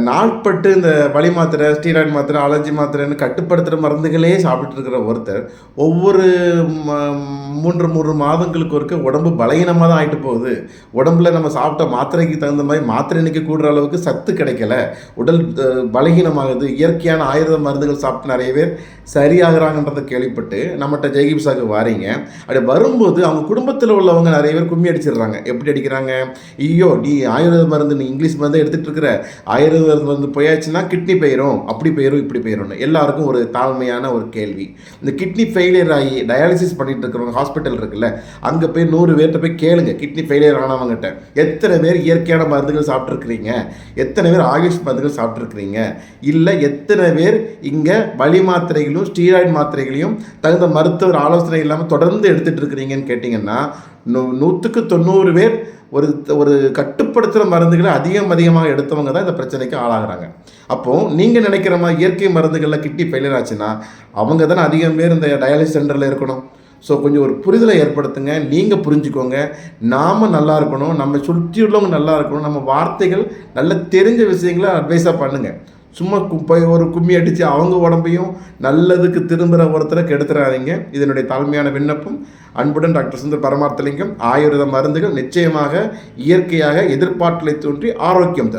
நாட்பட்டு இந்த வலி மாத்திரை, ஸ்டீராய்டு மாத்திரை, அலர்ஜி மாத்திரைன்னு கட்டுப்படுத்துகிற மருந்துகளே சாப்பிட்டுட்டு இருக்கிற ஒருத்தர் ஒவ்வொரு ம 3 மாதங்களுக்கு ஒருக்க உடம்பு பலகீனமாக தான் ஆகிட்டு போகுது. உடம்புல நம்ம சாப்பிட்ட மாத்திரைக்கு தகுந்த மாதிரி மாத்திரை எண்ணிக்கை கூடுற அளவுக்கு சத்து கிடைக்கல, உடல் பலகீனமாகுது, இயற்கையான ஆயுர்வேத மருந்துகள் சாப்பிட்டு நிறைய பேர் சரியாகிறாங்கன்றதை கேள்விப்பட்டு நம்மகிட்ட ஜெய்கிப்ஸாக்கு வாரீங்க. அப்படி வரும்போது அவங்க குடும்பத்தில் உள்ளவங்க நிறைய பேர் கும்மி அடிச்சிடுறாங்க. எப்படி அடிக்கிறாங்க? ஐயோ, நீ ஆயுர்வேத மருந்து, நீ இங்கிலீஷ் மருந்து எடுத்துகிட்டு இருக்கிற, ஆயுர்வேத மருந்து போயாச்சுன்னா கிட்னி போயிடும், அப்படி போயிடும், இப்படி போயிடும்னு எல்லாருக்கும் ஒரு தாழ்மையான ஒரு கேள்வி. இந்த கிட்னி ஃபெயிலியர் ஆகி டயாலிசிஸ் பண்ணிட்டு இருக்கிறவங்க ஹாஸ்பிட்டல் இருக்குல்ல, அங்கே போய் 100 பேர்கிட்ட போய் கேளுங்க, கிட்னி ஃபெயிலியர் ஆனவங்ககிட்ட எத்தனை பேர் இயற்கையான மருந்துகள் சாப்பிட்ருக்கிறீங்க, எத்தனை பேர் ஆயுஷ் மருந்துகள் சாப்பிட்ருக்கிறீங்க, இல்லை எத்தனை பேர் இங்கே வலி மாத்திரைகளும் ஸ்டீராய்டு மாத்திரைகளையும் தகுந்த மருத்துவர் ஆலோசனை இல்லாமல் தொடர்ந்து எடுத்துகிட்டு இருக்கிறீங்கன்னு கேட்டிங்கன்னா 100க்கு 90 பேர் ஒரு கட்டுப்படுத்துகிற மருந்துகளை அதிகமாக எடுத்தவங்க தான் இந்த பிரச்சனைக்கு ஆளாகிறாங்க. அப்போது நீங்கள் நினைக்கிற மாதிரி இயற்கை மருந்துகளில் கிட்னி ஃபெயிலியர் ஆச்சுன்னா அவங்க தானே அதிகம் பேர் இந்த டயாலிசிஸ் சென்டரில் இருக்கணும். ஸோ கொஞ்சம் ஒரு புரிதலை ஏற்படுத்துங்க, நீங்கள் புரிஞ்சுக்கோங்க. நாம் நல்லா இருக்கணும், நம்ம சுற்றி உள்ளவங்க நல்லா இருக்கணும், நம்ம வார்த்தைகள் நல்ல தெரிஞ்ச விஷயங்களை அட்வைஸாக பண்ணுங்கள். சும்மா போய் ஒரு கும்மி அடித்து அவங்க உடம்பையும் நல்லதுக்கு திரும்புகிற ஒருத்தரை கெடுத்துறாதீங்க. இதனுடைய தாழ்மையான விண்ணப்பம். அன்புடன் டாக்டர் சுந்தர் பரமார்த்தலிங்கம். ஆயுர்வேத மருந்துகள் நிச்சயமாக இயற்கையாக எதிர்பார்த்தலை தோன்றி ஆரோக்கியம் தரும்.